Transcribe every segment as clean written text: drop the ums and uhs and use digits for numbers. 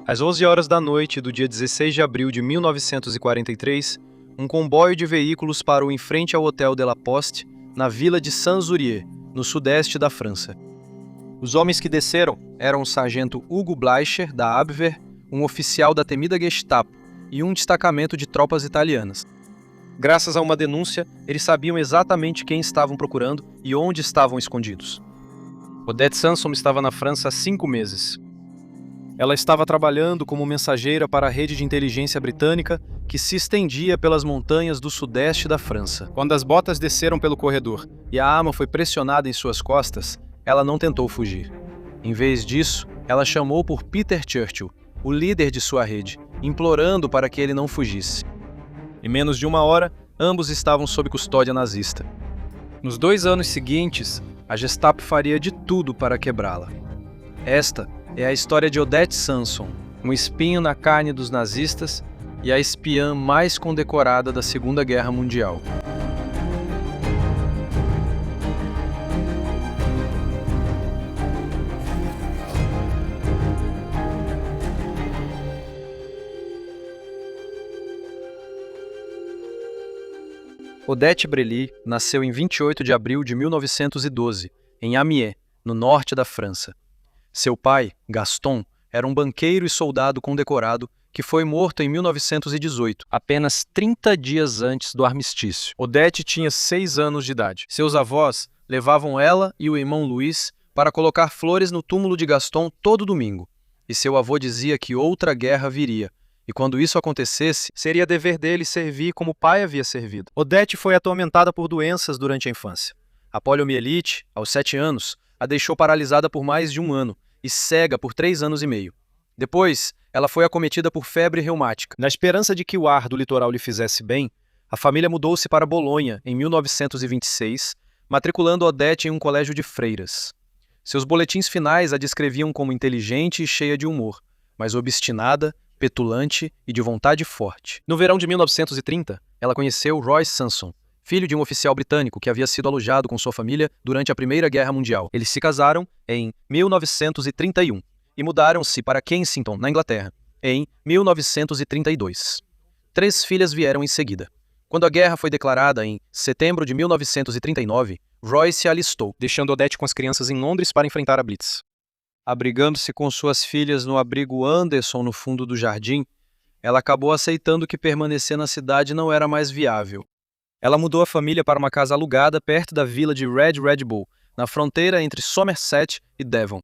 Às 11 horas da noite do dia 16 de abril de 1943, um comboio de veículos parou em frente ao Hotel de la Poste, na vila de Saint-Zurier, no sudeste da França. Os homens que desceram eram o sargento Hugo Bleicher, da Abwehr, um oficial da temida Gestapo e um destacamento de tropas italianas. Graças a uma denúncia, eles sabiam exatamente quem estavam procurando e onde estavam escondidos. Odette Sanson estava na França há 5 meses. Ela estava trabalhando como mensageira para a rede de inteligência britânica que se estendia pelas montanhas do sudeste da França. Quando as botas desceram pelo corredor e a arma foi pressionada em suas costas, ela não tentou fugir. Em vez disso, ela chamou por Peter Churchill, o líder de sua rede, implorando para que ele não fugisse. Em menos de 1 hora, ambos estavam sob custódia nazista. Nos 2 anos seguintes, a Gestapo faria de tudo para quebrá-la. Esta é a história de Odette Sanson, um espinho na carne dos nazistas e a espiã mais condecorada da Segunda Guerra Mundial. Odette Brely nasceu em 28 de abril de 1912, em Amiens, no norte da França. Seu pai, Gaston, era um banqueiro e soldado condecorado que foi morto em 1918, apenas 30 dias antes do armistício. Odette tinha 6 anos de idade. Seus avós levavam ela e o irmão Louis para colocar flores no túmulo de Gaston todo domingo. E seu avô dizia que outra guerra viria, e quando isso acontecesse, seria dever dele servir como o pai havia servido. Odette foi atormentada por doenças durante a infância. A poliomielite, aos 7 anos, a deixou paralisada por mais de 1 ano e cega por 3 anos e meio. Depois, ela foi acometida por febre reumática. Na esperança de que o ar do litoral lhe fizesse bem, a família mudou-se para Bolonha em 1926, matriculando Odette em um colégio de freiras. Seus boletins finais a descreviam como inteligente e cheia de humor, mas obstinada, petulante e de vontade forte. No verão de 1930, ela conheceu Roy Sanson, filho de um oficial britânico que havia sido alojado com sua família durante a Primeira Guerra Mundial. Eles se casaram em 1931 e mudaram-se para Kensington, na Inglaterra, em 1932. 3 filhas vieram em seguida. Quando a guerra foi declarada em setembro de 1939, Roy se alistou, deixando Odette com as crianças em Londres para enfrentar a Blitz. Abrigando-se com suas filhas no abrigo Anderson no fundo do jardim, ela acabou aceitando que permanecer na cidade não era mais viável. Ela mudou a família para uma casa alugada perto da vila de Red Bull, na fronteira entre Somerset e Devon.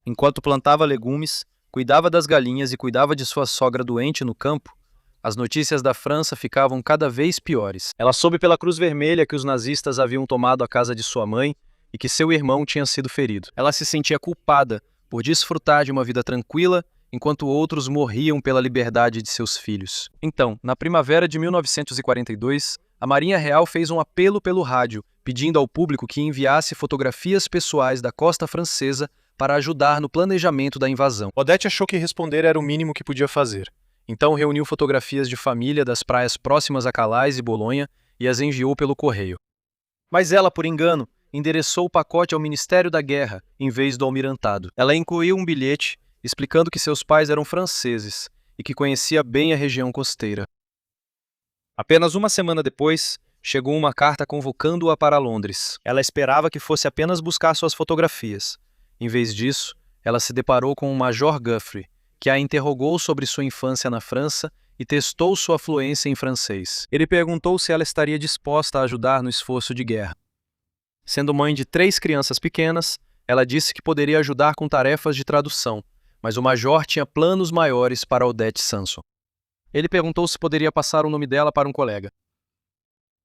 Enquanto plantava legumes, cuidava das galinhas e cuidava de sua sogra doente no campo, as notícias da França ficavam cada vez piores. Ela soube pela Cruz Vermelha que os nazistas haviam tomado a casa de sua mãe e que seu irmão tinha sido ferido. Ela se sentia culpada por desfrutar de uma vida tranquila, enquanto outros morriam pela liberdade de seus filhos. Então, na primavera de 1942, a Marinha Real fez um apelo pelo rádio, pedindo ao público que enviasse fotografias pessoais da costa francesa para ajudar no planejamento da invasão. Odette achou que responder era o mínimo que podia fazer. Então reuniu fotografias de família das praias próximas a Calais e Bolonha e as enviou pelo correio. Mas ela, por engano, endereçou o pacote ao Ministério da Guerra, em vez do almirantado. Ela incluiu um bilhete explicando que seus pais eram franceses e que conhecia bem a região costeira. Apenas 1 semana depois, chegou uma carta convocando-a para Londres. Ela esperava que fosse apenas buscar suas fotografias. Em vez disso, ela se deparou com o Major Guthrie, que a interrogou sobre sua infância na França e testou sua fluência em francês. Ele perguntou se ela estaria disposta a ajudar no esforço de guerra. Sendo mãe de 3 crianças pequenas, ela disse que poderia ajudar com tarefas de tradução, mas o major tinha planos maiores para Odette Sanson. Ele perguntou se poderia passar o nome dela para um colega.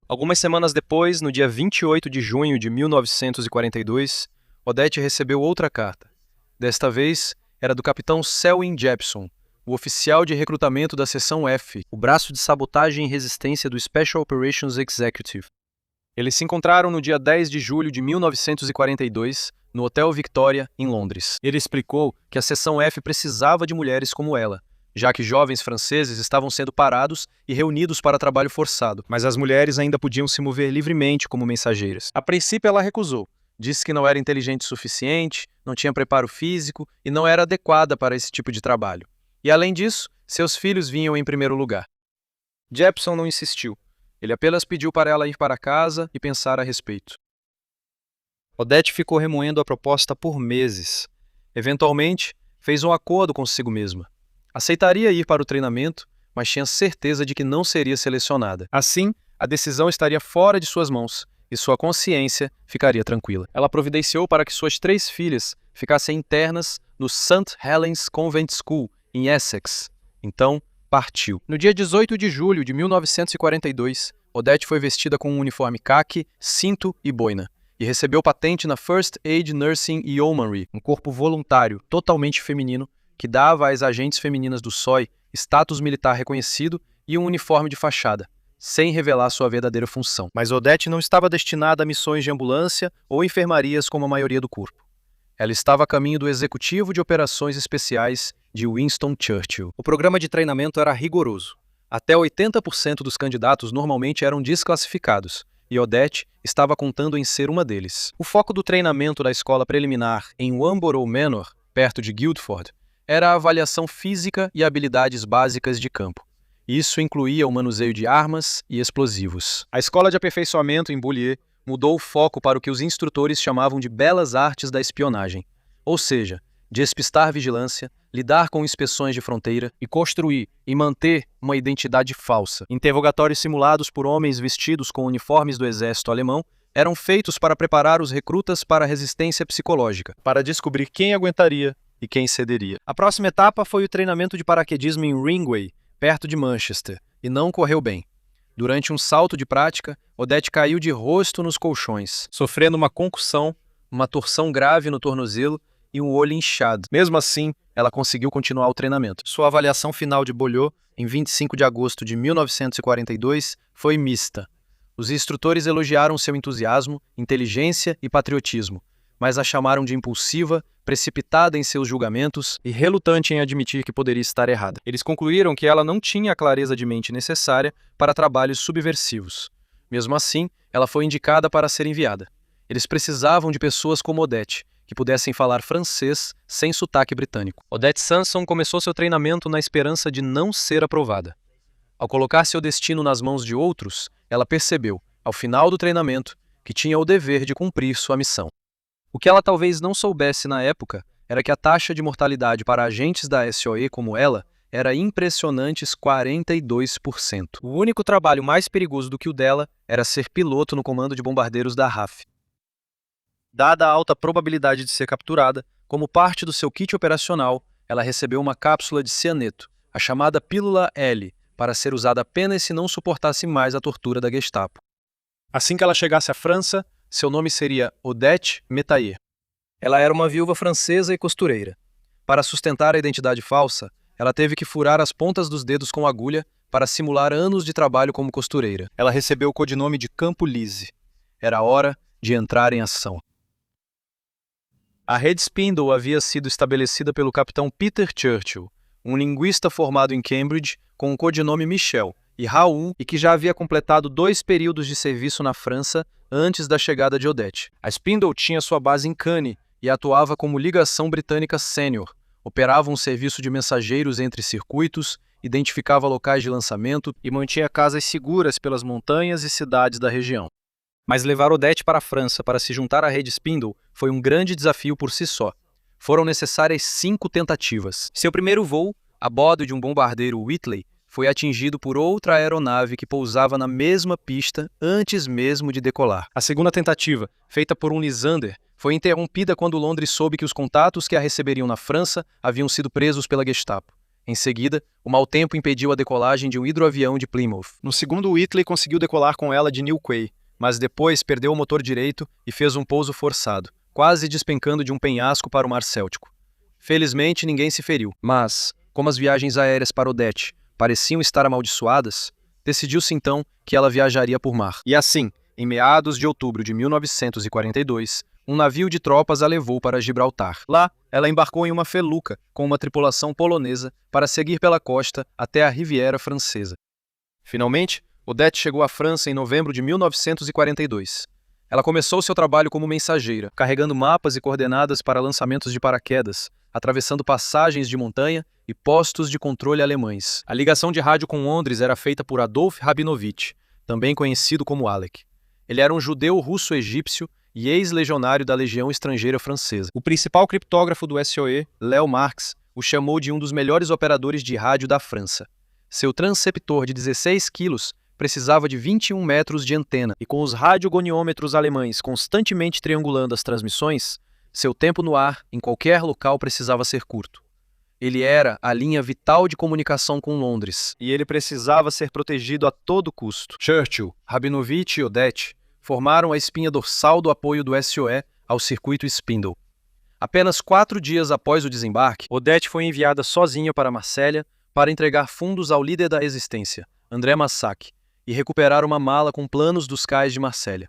Algumas semanas depois, no dia 28 de junho de 1942, Odette recebeu outra carta. Desta vez, era do capitão Selwyn Jepson, o oficial de recrutamento da Seção F, o braço de sabotagem e resistência do Special Operations Executive. Eles se encontraram no dia 10 de julho de 1942, no Hotel Victoria, em Londres. Ele explicou que a Seção F precisava de mulheres como ela, já que jovens franceses estavam sendo parados e reunidos para trabalho forçado, mas as mulheres ainda podiam se mover livremente como mensageiras. A princípio ela recusou, disse que não era inteligente o suficiente, não tinha preparo físico e não era adequada para esse tipo de trabalho. E além disso, seus filhos vinham em primeiro lugar. Jepson não insistiu. Ele apenas pediu para ela ir para casa e pensar a respeito. Odette ficou remoendo a proposta por meses. Eventualmente, fez um acordo consigo mesma. Aceitaria ir para o treinamento, mas tinha certeza de que não seria selecionada. Assim, a decisão estaria fora de suas mãos e sua consciência ficaria tranquila. Ela providenciou para que suas 3 filhas ficassem internas no St. Helens Convent School, em Essex. Então, partiu. No dia 18 de julho de 1942, Odette foi vestida com um uniforme caqui, cinto e boina, e recebeu patente na First Aid Nursing Yeomanry, um corpo voluntário totalmente feminino que dava às agentes femininas do SOI status militar reconhecido e um uniforme de fachada, sem revelar sua verdadeira função. Mas Odette não estava destinada a missões de ambulância ou enfermarias como a maioria do corpo. Ela estava a caminho do Executivo de Operações Especiais de Winston Churchill. O programa de treinamento era rigoroso. Até 80% dos candidatos normalmente eram desclassificados, e Odette estava contando em ser uma deles. O foco do treinamento da escola preliminar em Wamborough Manor, perto de Guildford, era a avaliação física e habilidades básicas de campo. Isso incluía o manuseio de armas e explosivos. A escola de aperfeiçoamento em Beaulieu mudou o foco para o que os instrutores chamavam de belas artes da espionagem, ou seja, despistar vigilância, lidar com inspeções de fronteira e construir e manter uma identidade falsa. Interrogatórios simulados por homens vestidos com uniformes do exército alemão eram feitos para preparar os recrutas para a resistência psicológica, para descobrir quem aguentaria e quem cederia. A próxima etapa foi o treinamento de paraquedismo em Ringway, perto de Manchester, e não correu bem. Durante um salto de prática, Odette caiu de rosto nos colchões, sofrendo uma concussão, uma torção grave no tornozelo e um olho inchado. Mesmo assim, ela conseguiu continuar o treinamento. Sua avaliação final de Beaulieu, em 25 de agosto de 1942, foi mista. Os instrutores elogiaram seu entusiasmo, inteligência e patriotismo, mas a chamaram de impulsiva, precipitada em seus julgamentos e relutante em admitir que poderia estar errada. Eles concluíram que ela não tinha a clareza de mente necessária para trabalhos subversivos. Mesmo assim, ela foi indicada para ser enviada. Eles precisavam de pessoas como Odette, que pudessem falar francês sem sotaque britânico. Odette Sanson começou seu treinamento na esperança de não ser aprovada. Ao colocar seu destino nas mãos de outros, ela percebeu, ao final do treinamento, que tinha o dever de cumprir sua missão. O que ela talvez não soubesse na época era que a taxa de mortalidade para agentes da SOE como ela era impressionantes 42%. O único trabalho mais perigoso do que o dela era ser piloto no comando de bombardeiros da RAF. Dada a alta probabilidade de ser capturada, como parte do seu kit operacional, ela recebeu uma cápsula de cianeto, a chamada pílula L, para ser usada apenas se não suportasse mais a tortura da Gestapo. Assim que ela chegasse à França, seu nome seria Odette Métayer. Ela era uma viúva francesa e costureira. Para sustentar a identidade falsa, ela teve que furar as pontas dos dedos com agulha para simular anos de trabalho como costureira. Ela recebeu o codinome de Campo Lise. Era hora de entrar em ação. A rede Spindle havia sido estabelecida pelo capitão Peter Churchill, um linguista formado em Cambridge com o codinome Michel, e Raoul, e que já havia completado 2 períodos de serviço na França antes da chegada de Odette. A Spindle tinha sua base em Cannes e atuava como ligação britânica sênior, operava um serviço de mensageiros entre circuitos, identificava locais de lançamento e mantinha casas seguras pelas montanhas e cidades da região. Mas levar Odette para a França para se juntar à rede Spindle foi um grande desafio por si só. Foram necessárias 5 tentativas. Seu primeiro voo, a bordo de um bombardeiro Whitley, foi atingido por outra aeronave que pousava na mesma pista antes mesmo de decolar. A segunda tentativa, feita por um Lysander, foi interrompida quando Londres soube que os contatos que a receberiam na França haviam sido presos pela Gestapo. Em seguida, o mau tempo impediu a decolagem de um hidroavião de Plymouth. No segundo, Whitley conseguiu decolar com ela de New Quay, mas depois perdeu o motor direito e fez um pouso forçado, quase despencando de um penhasco para o Mar Céltico. Felizmente, ninguém se feriu, mas, como as viagens aéreas para Odette pareciam estar amaldiçoadas, decidiu-se então que ela viajaria por mar. E assim, em meados de outubro de 1942, um navio de tropas a levou para Gibraltar. Lá, ela embarcou em uma feluca com uma tripulação polonesa para seguir pela costa até a Riviera Francesa. Finalmente, Odette chegou à França em novembro de 1942. Ela começou seu trabalho como mensageira, carregando mapas e coordenadas para lançamentos de paraquedas, atravessando passagens de montanha e postos de controle alemães. A ligação de rádio com Londres era feita por Adolf Rabinovich, também conhecido como Alec. Ele era um judeu russo-egípcio e ex-legionário da Legião Estrangeira Francesa. O principal criptógrafo do SOE, Léo Marx, o chamou de um dos melhores operadores de rádio da França. Seu transceptor de 16 quilos precisava de 21 metros de antena, e com os radiogoniômetros alemães constantemente triangulando as transmissões, seu tempo no ar, em qualquer local, precisava ser curto. Ele era a linha vital de comunicação com Londres, e ele precisava ser protegido a todo custo. Churchill, Rabinovich e Odette formaram a espinha dorsal do apoio do SOE ao circuito Spindle. Apenas 4 dias após o desembarque, Odette foi enviada sozinha para Marsella para entregar fundos ao líder da resistência, André Massac, e recuperar uma mala com planos dos cais de Marsella.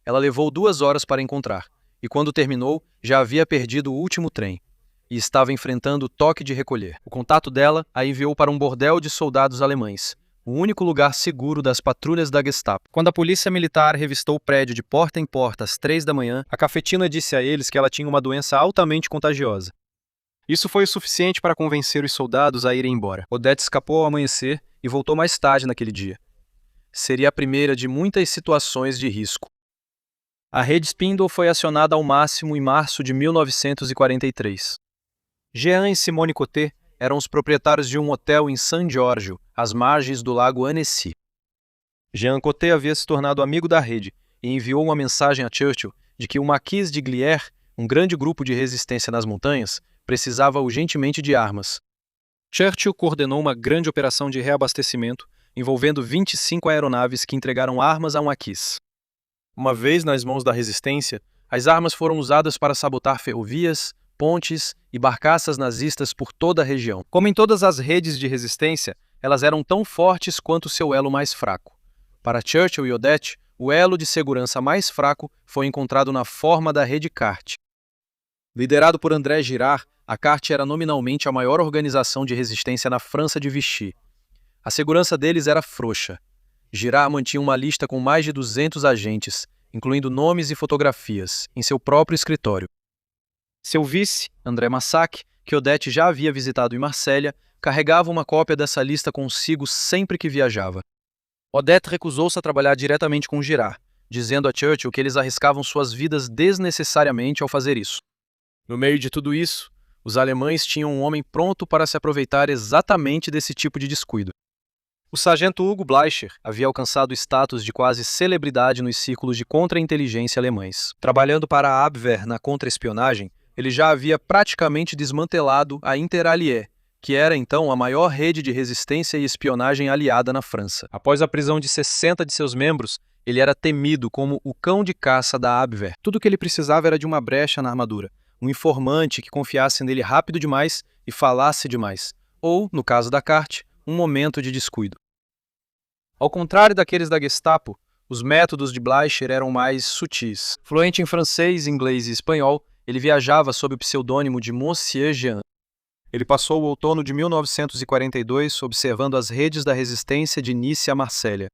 Ela levou 2 horas para encontrar, e quando terminou, já havia perdido o último trem, e estava enfrentando o toque de recolher. O contato dela a enviou para um bordel de soldados alemães, o único lugar seguro das patrulhas da Gestapo. Quando a polícia militar revistou o prédio de porta em porta às 3 da manhã, a cafetina disse a eles que ela tinha uma doença altamente contagiosa. Isso foi o suficiente para convencer os soldados a irem embora. Odette escapou ao amanhecer e voltou mais tarde naquele dia. Seria a primeira de muitas situações de risco. A rede Spindle foi acionada ao máximo em março de 1943. Jean e Simone Coté eram os proprietários de um hotel em San Giorgio, às margens do lago Annecy. Jean Coté havia se tornado amigo da rede e enviou uma mensagem a Churchill de que o Marquis de Glières, um grande grupo de resistência nas montanhas, precisava urgentemente de armas. Churchill coordenou uma grande operação de reabastecimento envolvendo 25 aeronaves que entregaram armas ao Marquis. Uma vez nas mãos da resistência, as armas foram usadas para sabotar ferrovias, pontes e barcaças nazistas por toda a região. Como em todas as redes de resistência, elas eram tão fortes quanto seu elo mais fraco. Para Churchill e Odette, o elo de segurança mais fraco foi encontrado na forma da rede CART. Liderado por André Girard, a CART era nominalmente a maior organização de resistência na França de Vichy. A segurança deles era frouxa. Girard mantinha uma lista com mais de 200 agentes, incluindo nomes e fotografias, em seu próprio escritório. Seu vice, André Massac, que Odette já havia visitado em Marsella, carregava uma cópia dessa lista consigo sempre que viajava. Odette recusou-se a trabalhar diretamente com Girard, dizendo a Churchill que eles arriscavam suas vidas desnecessariamente ao fazer isso. No meio de tudo isso, os alemães tinham um homem pronto para se aproveitar exatamente desse tipo de descuido. O sargento Hugo Bleicher havia alcançado o status de quase celebridade nos círculos de contra-inteligência alemães. Trabalhando para a Abwehr na contra-espionagem, ele já havia praticamente desmantelado a Interallié, que era então a maior rede de resistência e espionagem aliada na França. Após a prisão de 60 de seus membros, ele era temido como o cão de caça da Abwehr. Tudo o que ele precisava era de uma brecha na armadura, um informante que confiasse nele rápido demais e falasse demais, ou, no caso da CART, um momento de descuido. Ao contrário daqueles da Gestapo, os métodos de Bleicher eram mais sutis. Fluente em francês, inglês e espanhol, ele viajava sob o pseudônimo de Monsieur Jean. Ele passou o outono de 1942 observando as redes da resistência de Nice a Marsella.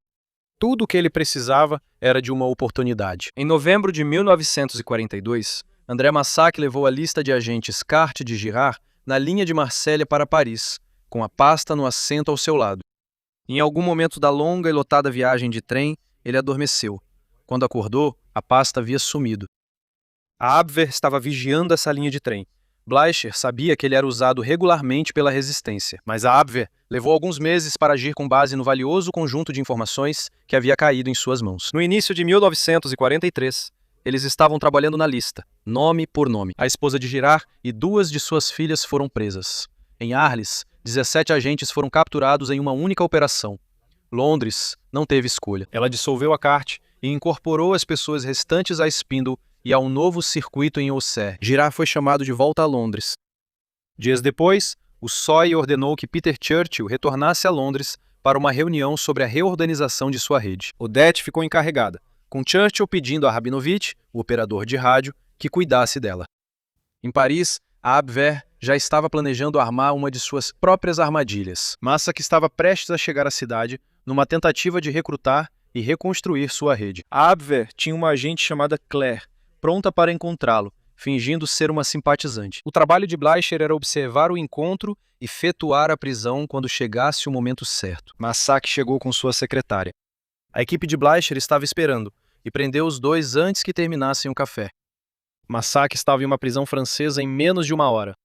Tudo o que ele precisava era de uma oportunidade. Em novembro de 1942, André Massac levou a lista de agentes CART de Girard na linha de Marsella para Paris, com a pasta no assento ao seu lado. Em algum momento da longa e lotada viagem de trem, ele adormeceu. Quando acordou, a pasta havia sumido. A Abwehr estava vigiando essa linha de trem. Bleicher sabia que ele era usado regularmente pela resistência, mas a Abwehr levou alguns meses para agir com base no valioso conjunto de informações que havia caído em suas mãos. No início de 1943, eles estavam trabalhando na lista, nome por nome. A esposa de Girard e 2 de suas filhas foram presas. Em Arles, 17 agentes foram capturados em uma única operação. Londres não teve escolha. Ela dissolveu a CART e incorporou as pessoas restantes à Spindle e a um novo circuito em Auxerre. Girard foi chamado de volta a Londres. Dias depois, o SOE ordenou que Peter Churchill retornasse a Londres para uma reunião sobre a reorganização de sua rede. Odette ficou encarregada, com Churchill pedindo a Rabinovich, o operador de rádio, que cuidasse dela. Em Paris, a Abwehr já estava planejando armar uma de suas próprias armadilhas. Massac estava prestes a chegar à cidade numa tentativa de recrutar e reconstruir sua rede. A Abwehr tinha uma agente chamada Claire, pronta para encontrá-lo, fingindo ser uma simpatizante. O trabalho de Bleicher era observar o encontro e efetuar a prisão quando chegasse o momento certo. Massac chegou com sua secretária. A equipe de Bleicher estava esperando e prendeu os dois antes que terminassem o café. Massac estava em uma prisão francesa em menos de uma hora.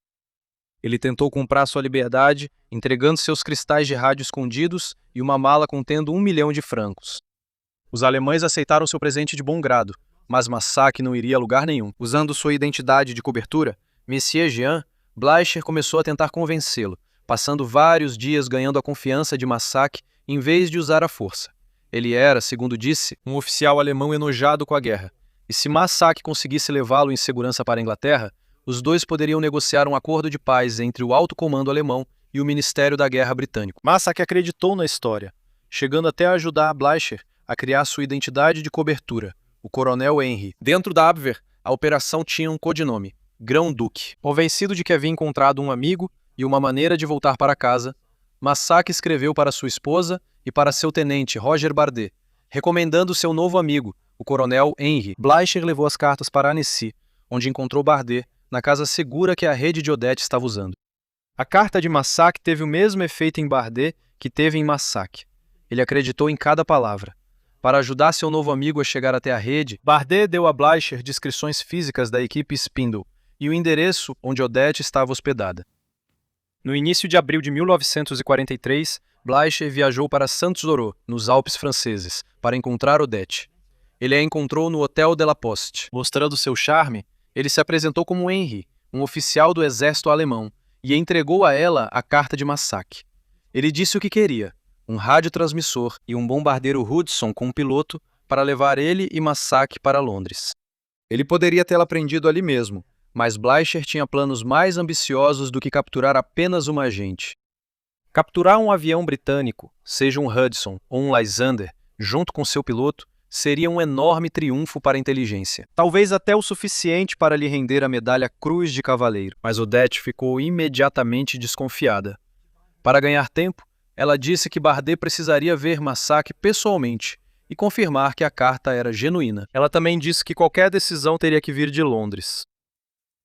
Ele tentou comprar sua liberdade, entregando seus cristais de rádio escondidos e uma mala contendo 1 milhão de francos. Os alemães aceitaram seu presente de bom grado, mas Massac não iria a lugar nenhum. Usando sua identidade de cobertura, Monsieur Jean, Bleicher começou a tentar convencê-lo, passando vários dias ganhando a confiança de Massac em vez de usar a força. Ele era, segundo disse, um oficial alemão enojado com a guerra, e se Massac conseguisse levá-lo em segurança para a Inglaterra, os dois poderiam negociar um acordo de paz entre o alto comando alemão e o Ministério da Guerra britânico. Massac acreditou na história, chegando até a ajudar Bleicher a criar sua identidade de cobertura, o Coronel Henry. Dentro da Abwehr, a operação tinha um codinome, Grão-Duque. Convencido de que havia encontrado um amigo e uma maneira de voltar para casa, Massac escreveu para sua esposa e para seu tenente, Roger Bardet, recomendando seu novo amigo, o Coronel Henry. Bleicher levou as cartas para Annecy, onde encontrou Bardet na casa segura que a rede de Odette estava usando. A carta de Massac teve o mesmo efeito em Bardet que teve em Massac. Ele acreditou em cada palavra. Para ajudar seu novo amigo a chegar até a rede, Bardet deu a Bleicher descrições físicas da equipe Spindle e o endereço onde Odette estava hospedada. No início de abril de 1943, Bleicher viajou para Saint-Zoro, nos Alpes franceses, para encontrar Odette. Ele a encontrou no Hotel de la Poste. Mostrando seu charme, ele se apresentou como Henry, um oficial do exército alemão, e entregou a ela a carta de Massac. Ele disse o que queria, um radiotransmissor e um bombardeiro Hudson com um piloto para levar ele e Massac para Londres. Ele poderia tê-la prendido ali mesmo, mas Bleicher tinha planos mais ambiciosos do que capturar apenas uma agente. Capturar um avião britânico, seja um Hudson ou um Lysander, junto com seu piloto, seria um enorme triunfo para a inteligência. Talvez até o suficiente para lhe render a medalha Cruz de Cavaleiro. Mas Odette ficou imediatamente desconfiada. Para ganhar tempo, ela disse que Bardet precisaria ver Massac pessoalmente e confirmar que a carta era genuína. Ela também disse que qualquer decisão teria que vir de Londres.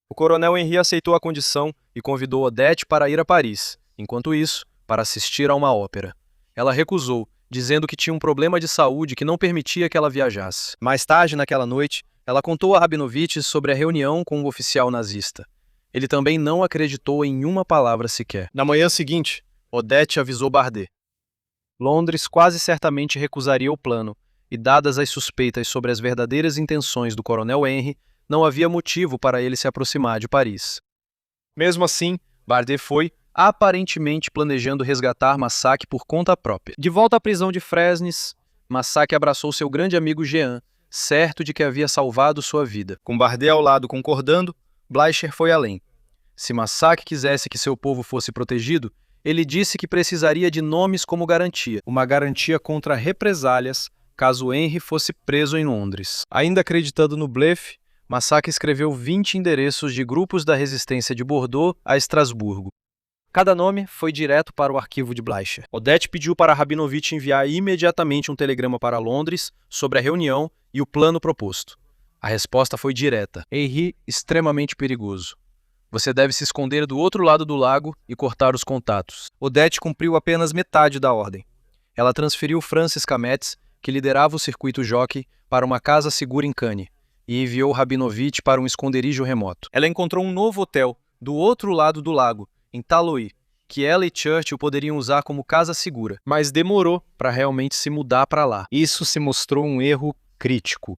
O coronel Henry aceitou a condição e convidou Odette para ir a Paris, enquanto isso, para assistir a uma ópera. Ela recusou, dizendo que tinha um problema de saúde que não permitia que ela viajasse. Mais tarde, naquela noite, ela contou a Rabinovich sobre a reunião com o oficial nazista. Ele também não acreditou em uma palavra sequer. Na manhã seguinte, Odette avisou Bardet. Londres quase certamente recusaria o plano, e dadas as suspeitas sobre as verdadeiras intenções do coronel Henry, não havia motivo para ele se aproximar de Paris. Mesmo assim, Bardet foi, aparentemente planejando resgatar Massac por conta própria. De volta à prisão de Fresnes, Massac abraçou seu grande amigo Jean, certo de que havia salvado sua vida. Com Bardet ao lado concordando, Bleicher foi além. Se Massac quisesse que seu povo fosse protegido, ele disse que precisaria de nomes como garantia, uma garantia contra represálias caso Henry fosse preso em Londres. Ainda acreditando no blefe, Massac escreveu 20 endereços de grupos da resistência de Bordeaux a Estrasburgo. Cada nome foi direto para o arquivo de Bleicher. Odette pediu para Rabinovich enviar imediatamente um telegrama para Londres sobre a reunião e o plano proposto. A resposta foi direta. Henry, extremamente perigoso. Você deve se esconder do outro lado do lago e cortar os contatos. Odette cumpriu apenas metade da ordem. Ela transferiu Francis Cametz, que liderava o circuito jockey, para uma casa segura em Cannes, e enviou Rabinovich para um esconderijo remoto. Ela encontrou um novo hotel, do outro lado do lago, em Taloy, que ela e Churchill poderiam usar como casa segura, mas demorou para realmente se mudar para lá. Isso se mostrou um erro crítico.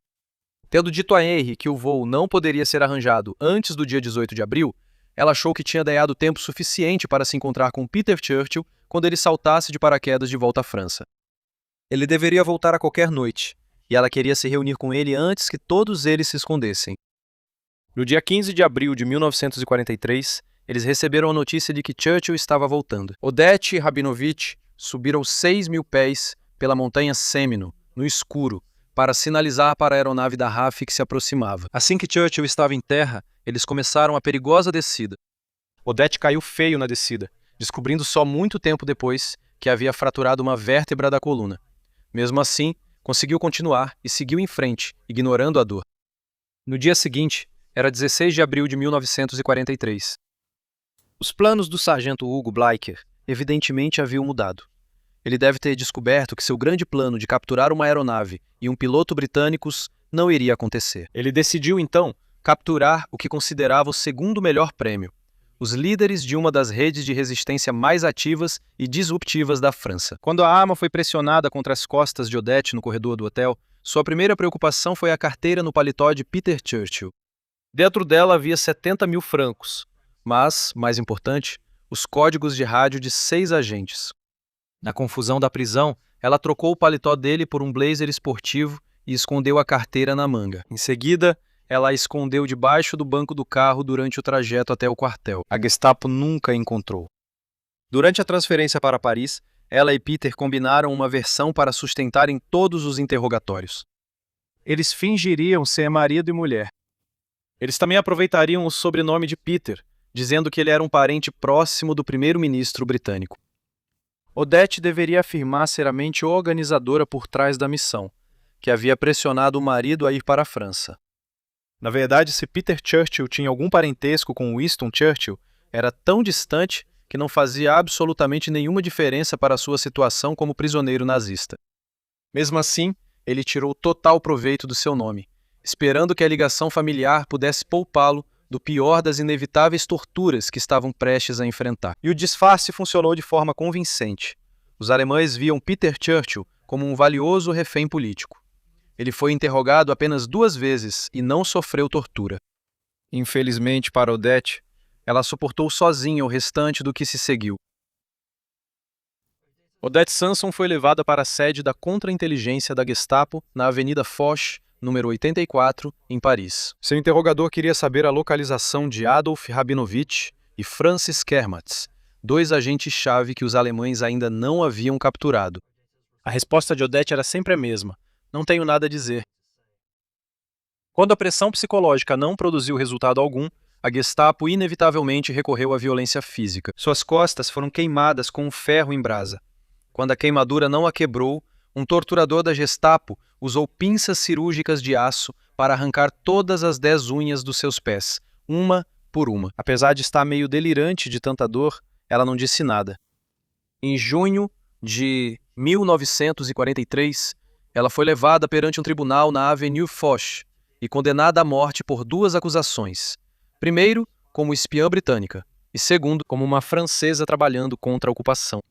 Tendo dito a Henry que o voo não poderia ser arranjado antes do dia 18 de abril, ela achou que tinha ganhado tempo suficiente para se encontrar com Peter Churchill quando ele saltasse de paraquedas de volta à França. Ele deveria voltar a qualquer noite, e ela queria se reunir com ele antes que todos eles se escondessem. No dia 15 de abril de 1943, eles receberam a notícia de que Churchill estava voltando. Odette e Rabinovich subiram 6.000 pés pela montanha Semino, no escuro, para sinalizar para a aeronave da RAF que se aproximava. Assim que Churchill estava em terra, eles começaram a perigosa descida. Odette caiu feio na descida, descobrindo só muito tempo depois que havia fraturado uma vértebra da coluna. Mesmo assim, conseguiu continuar e seguiu em frente, ignorando a dor. No dia seguinte, era 16 de abril de 1943. Os planos do sargento Hugo Bleicher evidentemente haviam mudado. Ele deve ter descoberto que seu grande plano de capturar uma aeronave e um piloto britânicos não iria acontecer. Ele decidiu, então, capturar o que considerava o segundo melhor prêmio: os líderes de uma das redes de resistência mais ativas e disruptivas da França. Quando a arma foi pressionada contra as costas de Odette no corredor do hotel, sua primeira preocupação foi a carteira no paletó de Peter Churchill. Dentro dela havia 70 mil francos, mas, mais importante, os códigos de rádio de 6 agentes. Na confusão da prisão, ela trocou o paletó dele por um blazer esportivo e escondeu a carteira na manga. Em seguida, ela a escondeu debaixo do banco do carro durante o trajeto até o quartel. A Gestapo nunca a encontrou. Durante a transferência para Paris, ela e Peter combinaram uma versão para sustentarem todos os interrogatórios. Eles fingiriam ser marido e mulher. Eles também aproveitariam o sobrenome de Peter, dizendo que ele era um parente próximo do primeiro-ministro britânico. Odette deveria afirmar ser a mente organizadora por trás da missão, que havia pressionado o marido a ir para a França. Na verdade, se Peter Churchill tinha algum parentesco com Winston Churchill, era tão distante que não fazia absolutamente nenhuma diferença para a sua situação como prisioneiro nazista. Mesmo assim, ele tirou total proveito do seu nome, esperando que a ligação familiar pudesse poupá-lo do pior das inevitáveis torturas que estavam prestes a enfrentar. E o disfarce funcionou de forma convincente. Os alemães viam Peter Churchill como um valioso refém político. Ele foi interrogado apenas 2 vezes e não sofreu tortura. Infelizmente para Odette, ela suportou sozinha o restante do que se seguiu. Odette Sanson foi levada para a sede da contra-inteligência da Gestapo na Avenida Foch, número 84, em Paris. Seu interrogador queria saber a localização de Adolf Rabinovich e Francis Kermatz, 2 agentes-chave que os alemães ainda não haviam capturado. A resposta de Odette era sempre a mesma: não tenho nada a dizer. Quando a pressão psicológica não produziu resultado algum, a Gestapo inevitavelmente recorreu à violência física. Suas costas foram queimadas com um ferro em brasa. Quando a queimadura não a quebrou, um torturador da Gestapo usou pinças cirúrgicas de aço para arrancar todas as 10 unhas dos seus pés, uma por uma. Apesar de estar meio delirante de tanta dor, ela não disse nada. Em junho de 1943, ela foi levada perante um tribunal na Avenue Foch e condenada à morte por 2 acusações. Primeiro, como espiã britânica, e segundo, como uma francesa trabalhando contra a ocupação.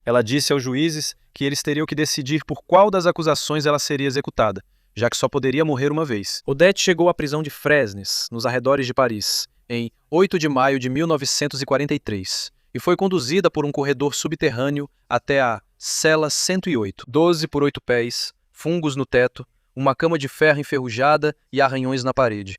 Ela disse aos juízes que eles teriam que decidir por qual das acusações ela seria executada, já que só poderia morrer uma vez. Odette chegou à prisão de Fresnes, nos arredores de Paris, em 8 de maio de 1943, e foi conduzida por um corredor subterrâneo até a cela 108, 12 por 8 pés, fungos no teto, uma cama de ferro enferrujada e arranhões na parede.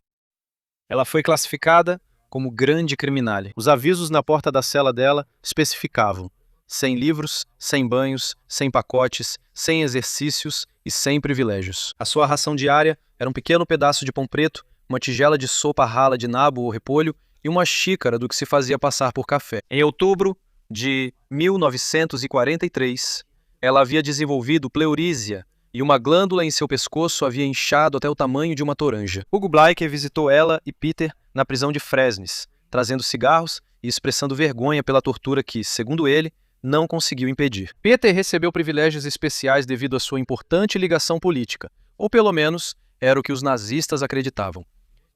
Ela foi classificada como grande criminale. Os avisos na porta da cela dela especificavam: sem livros, sem banhos, sem pacotes, sem exercícios e sem privilégios. A sua ração diária era um pequeno pedaço de pão preto, uma tigela de sopa rala de nabo ou repolho e uma xícara do que se fazia passar por café. Em outubro de 1943, ela havia desenvolvido pleurísia e uma glândula em seu pescoço havia inchado até o tamanho de uma toranja. Hugo Bleicher visitou ela e Peter na prisão de Fresnes, trazendo cigarros e expressando vergonha pela tortura que, segundo ele, não conseguiu impedir. Peter recebeu privilégios especiais devido à sua importante ligação política, ou pelo menos era o que os nazistas acreditavam.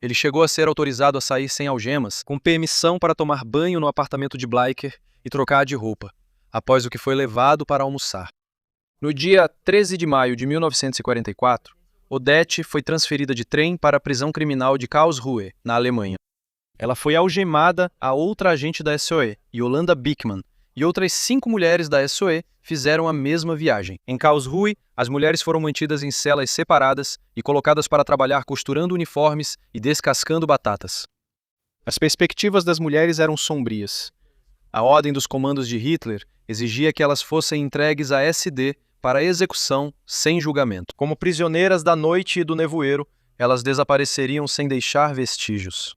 Ele chegou a ser autorizado a sair sem algemas, com permissão para tomar banho no apartamento de Bleicher e trocar de roupa, após o que foi levado para almoçar. No dia 13 de maio de 1944, Odette foi transferida de trem para a prisão criminal de Karlsruhe, na Alemanha. Ela foi algemada a outra agente da SOE, Yolanda Bickmann, e outras 5 mulheres da SOE fizeram a mesma viagem. Em Karlsruhe, as mulheres foram mantidas em celas separadas e colocadas para trabalhar costurando uniformes e descascando batatas. As perspectivas das mulheres eram sombrias. A ordem dos comandos de Hitler exigia que elas fossem entregues à SD para execução sem julgamento. Como prisioneiras da noite e do nevoeiro, elas desapareceriam sem deixar vestígios.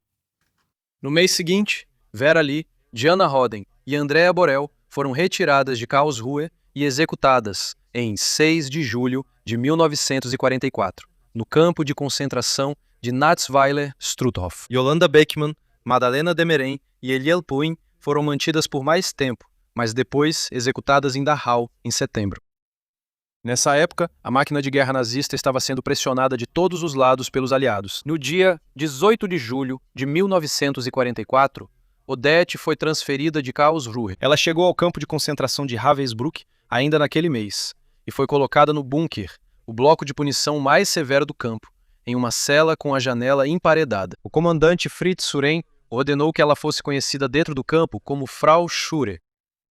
No mês seguinte, Vera Lee, Diana Roden e Andrea Borel foram retiradas de Karlsruhe e executadas em 6 de julho de 1944, no campo de concentração de Natzweiler-Struthof. Yolanda Beckmann, Madalena Demirel e Eliel Puin foram mantidas por mais tempo, mas depois executadas em Dachau, em setembro. Nessa época, a máquina de guerra nazista estava sendo pressionada de todos os lados pelos aliados. No dia 18 de julho de 1944, Odette foi transferida de Karlsruhe. Ela chegou ao campo de concentração de Ravensbrück ainda naquele mês e foi colocada no bunker, o bloco de punição mais severo do campo, em uma cela com a janela emparedada. O comandante Fritz Suren ordenou que ela fosse conhecida dentro do campo como Frau Schure,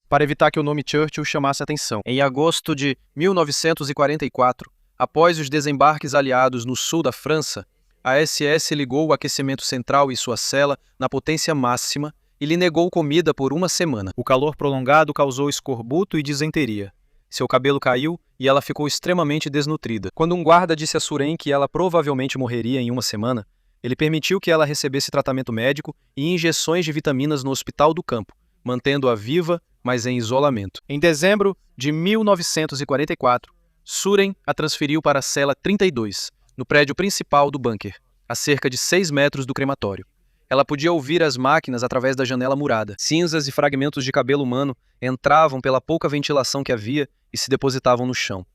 para evitar que o nome Churchill chamasse atenção. Em agosto de 1944, após os desembarques aliados no sul da França, a SS ligou o aquecimento central em sua cela na potência máxima e lhe negou comida por uma semana. O calor prolongado causou escorbuto e disenteria. Seu cabelo caiu e ela ficou extremamente desnutrida. Quando um guarda disse a Suren que ela provavelmente morreria em uma semana, ele permitiu que ela recebesse tratamento médico e injeções de vitaminas no hospital do campo, mantendo-a viva, mas em isolamento. Em dezembro de 1944, Suren a transferiu para a cela 32, no prédio principal do bunker, a cerca de 6 metros do crematório. Ela podia ouvir as máquinas através da janela murada. Cinzas e fragmentos de cabelo humano entravam pela pouca ventilação que havia e se depositavam no chão.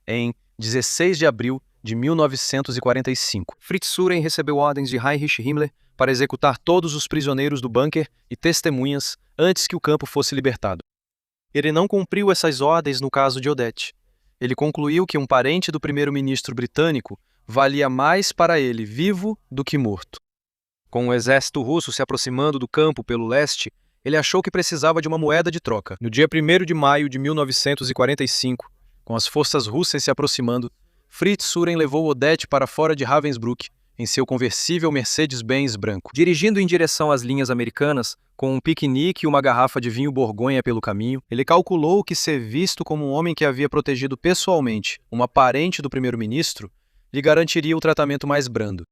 Em 16 de abril de 1945, Fritz Suren recebeu ordens de Heinrich Himmler para executar todos os prisioneiros do bunker e testemunhas antes que o campo fosse libertado. Ele não cumpriu essas ordens no caso de Odette. Ele concluiu que um parente do primeiro-ministro britânico valia mais para ele vivo do que morto. Com o exército russo se aproximando do campo pelo leste, ele achou que precisava de uma moeda de troca. No dia 1º de maio de 1945, com as forças russas se aproximando, Fritz Suren levou Odette para fora de Ravensbrück, em seu conversível Mercedes-Benz branco. Dirigindo em direção às linhas americanas, com um piquenique e uma garrafa de vinho Borgonha pelo caminho, ele calculou que ser visto como um homem que havia protegido pessoalmente uma parente do primeiro-ministro lhe garantiria o tratamento mais brando.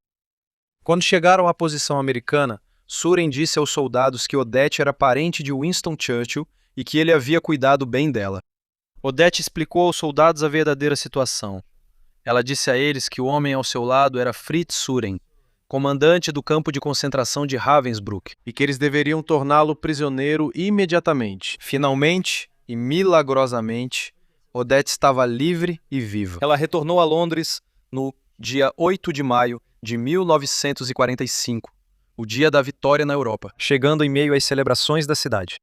Quando chegaram à posição americana, Suren disse aos soldados que Odette era parente de Winston Churchill e que ele havia cuidado bem dela. Odette explicou aos soldados a verdadeira situação. Ela disse a eles que o homem ao seu lado era Fritz Suren, comandante do campo de concentração de Ravensbrück, e que eles deveriam torná-lo prisioneiro imediatamente. Finalmente, e milagrosamente, Odette estava livre e viva. Ela retornou a Londres no dia 8 de maio de 1945, o dia da vitória na Europa, chegando em meio às celebrações da cidade.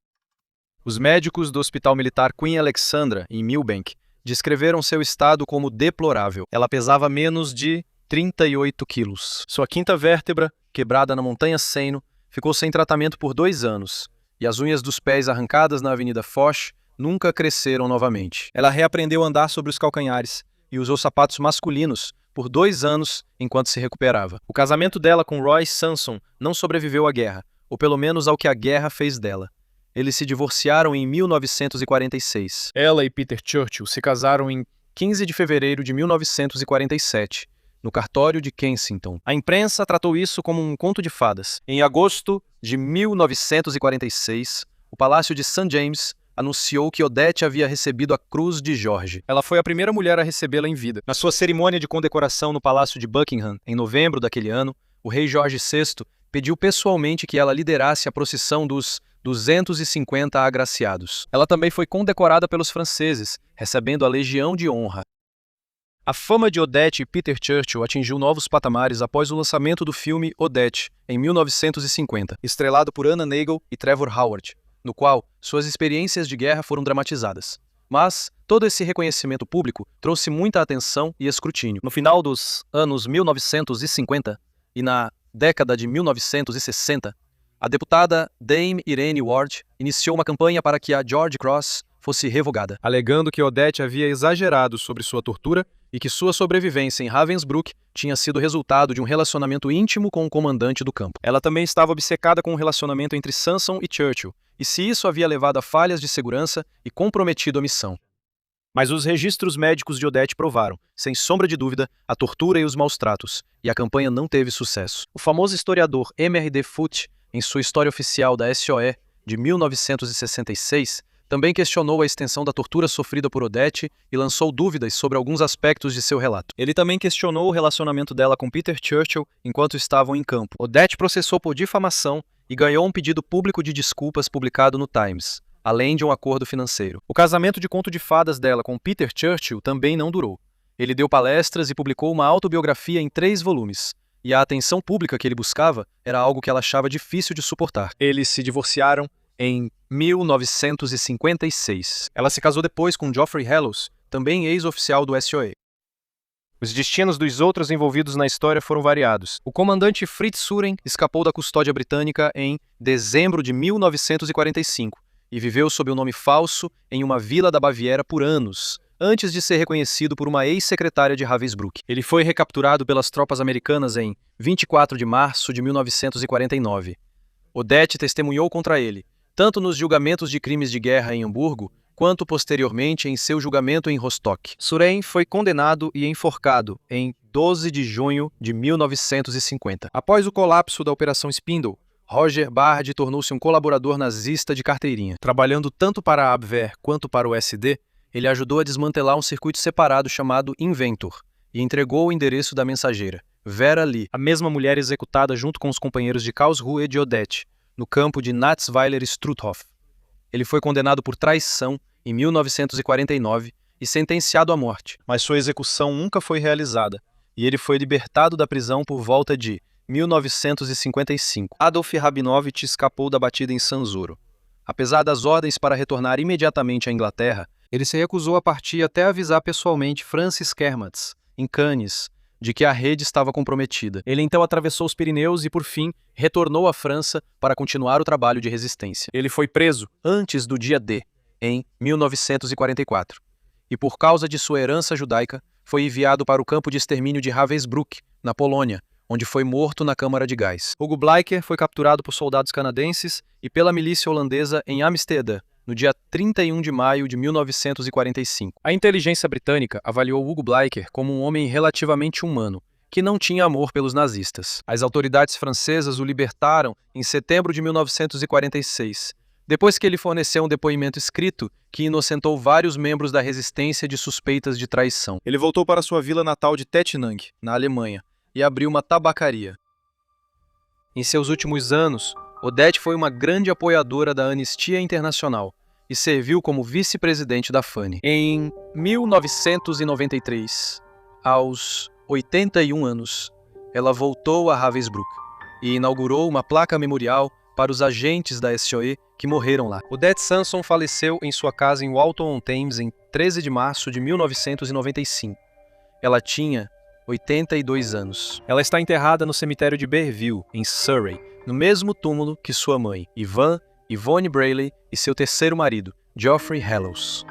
Os médicos do Hospital Militar Queen Alexandra, em Milbank, descreveram seu estado como deplorável. Ela pesava menos de 38 quilos. Sua quinta vértebra, quebrada na montanha Seno, ficou sem tratamento por 2 anos, e as unhas dos pés arrancadas na Avenida Foch nunca cresceram novamente. Ela reaprendeu a andar sobre os calcanhares e usou sapatos masculinos por 2 anos enquanto se recuperava. O casamento dela com Roy Sanson não sobreviveu à guerra, ou pelo menos ao que a guerra fez dela. Eles se divorciaram em 1946. Ela e Peter Churchill se casaram em 15 de fevereiro de 1947, no cartório de Kensington. A imprensa tratou isso como um conto de fadas. Em agosto de 1946, o Palácio de St. James anunciou que Odette havia recebido a Cruz de Jorge. Ela foi a primeira mulher a recebê-la em vida. Na sua cerimônia de condecoração no Palácio de Buckingham, em novembro daquele ano, o rei Jorge VI pediu pessoalmente que ela liderasse a procissão dos 250 agraciados. Ela também foi condecorada pelos franceses, recebendo a Legião de Honra. A fama de Odette e Peter Churchill atingiu novos patamares após o lançamento do filme Odette, em 1950, estrelado por Anna Neagle e Trevor Howard, no qual suas experiências de guerra foram dramatizadas. Mas todo esse reconhecimento público trouxe muita atenção e escrutínio. No final dos anos 1950 e na década de 1960, a deputada Dame Irene Ward iniciou uma campanha para que a George Cross fosse revogada, alegando que Odette havia exagerado sobre sua tortura e que sua sobrevivência em Ravensbrück tinha sido resultado de um relacionamento íntimo com o comandante do campo. Ela também estava obcecada com o relacionamento entre Sanson e Churchill, e se isso havia levado a falhas de segurança e comprometido a missão. Mas os registros médicos de Odette provaram, sem sombra de dúvida, a tortura e os maus-tratos, e a campanha não teve sucesso. O famoso historiador M.R.D. Foote, em sua História Oficial da SOE, de 1966, também questionou a extensão da tortura sofrida por Odette e lançou dúvidas sobre alguns aspectos de seu relato. Ele também questionou o relacionamento dela com Peter Churchill enquanto estavam em campo. Odette processou por difamação e ganhou um pedido público de desculpas publicado no Times, além de um acordo financeiro. O casamento de conto de fadas dela com Peter Churchill também não durou. Ele deu palestras e publicou uma autobiografia em 3 volumes, e a atenção pública que ele buscava era algo que ela achava difícil de suportar. Eles se divorciaram em 1956. Ela se casou depois com Geoffrey Hallows, também ex-oficial do SOE. Os destinos dos outros envolvidos na história foram variados. O comandante Fritz Suren escapou da custódia britânica em dezembro de 1945 e viveu sob um nome falso em uma vila da Baviera por anos, antes de ser reconhecido por uma ex-secretária de Ravensbrück. Ele foi recapturado pelas tropas americanas em 24 de março de 1949. Odette testemunhou contra ele, tanto nos julgamentos de crimes de guerra em Hamburgo, quanto posteriormente em seu julgamento em Rostock. Suren foi condenado e enforcado em 12 de junho de 1950. Após o colapso da Operação Spindle, Roger Bard tornou-se um colaborador nazista de carteirinha. Trabalhando tanto para a Abwehr quanto para o SD, ele ajudou a desmantelar um circuito separado chamado Inventor e entregou o endereço da mensageira, Vera Lee, a mesma mulher executada junto com os companheiros de Karlsruhe de Odette, no campo de Natzweiler-Struthof. Ele foi condenado por traição em 1949 e sentenciado à morte, mas sua execução nunca foi realizada, e ele foi libertado da prisão por volta de 1955. Adolf Rabinovich escapou da batida em Sanzoro. Apesar das ordens para retornar imediatamente à Inglaterra, ele se recusou a partir até avisar pessoalmente Francis Kermatz, em Cannes, de que a rede estava comprometida. Ele então atravessou os Pirineus e, por fim, retornou à França para continuar o trabalho de resistência. Ele foi preso antes do dia D, em 1944, e por causa de sua herança judaica, foi enviado para o campo de extermínio de Ravensbrück, na Polônia, onde foi morto na câmara de gás. Hugo Bleicher foi capturado por soldados canadenses e pela milícia holandesa em Amsterdã, no dia 31 de maio de 1945. A inteligência britânica avaliou Hugo Bleicher como um homem relativamente humano, que não tinha amor pelos nazistas. As autoridades francesas o libertaram em setembro de 1946, depois que ele forneceu um depoimento escrito que inocentou vários membros da resistência de suspeitas de traição. Ele voltou para sua vila natal de Tettnang, na Alemanha, e abriu uma tabacaria. Em seus últimos anos, Odette foi uma grande apoiadora da Anistia Internacional e serviu como vice-presidente da FANI. Em 1993, aos 81 anos, ela voltou a Ravensbrück e inaugurou uma placa memorial para os agentes da SOE que morreram lá. Odette Sanson faleceu em sua casa em Walton-on-Thames em 13 de março de 1995. Ela tinha 82 anos. Ela está enterrada no cemitério de Berville, em Surrey, no mesmo túmulo que sua mãe, Yvonne Brayley, e seu terceiro marido, Geoffrey Hallows.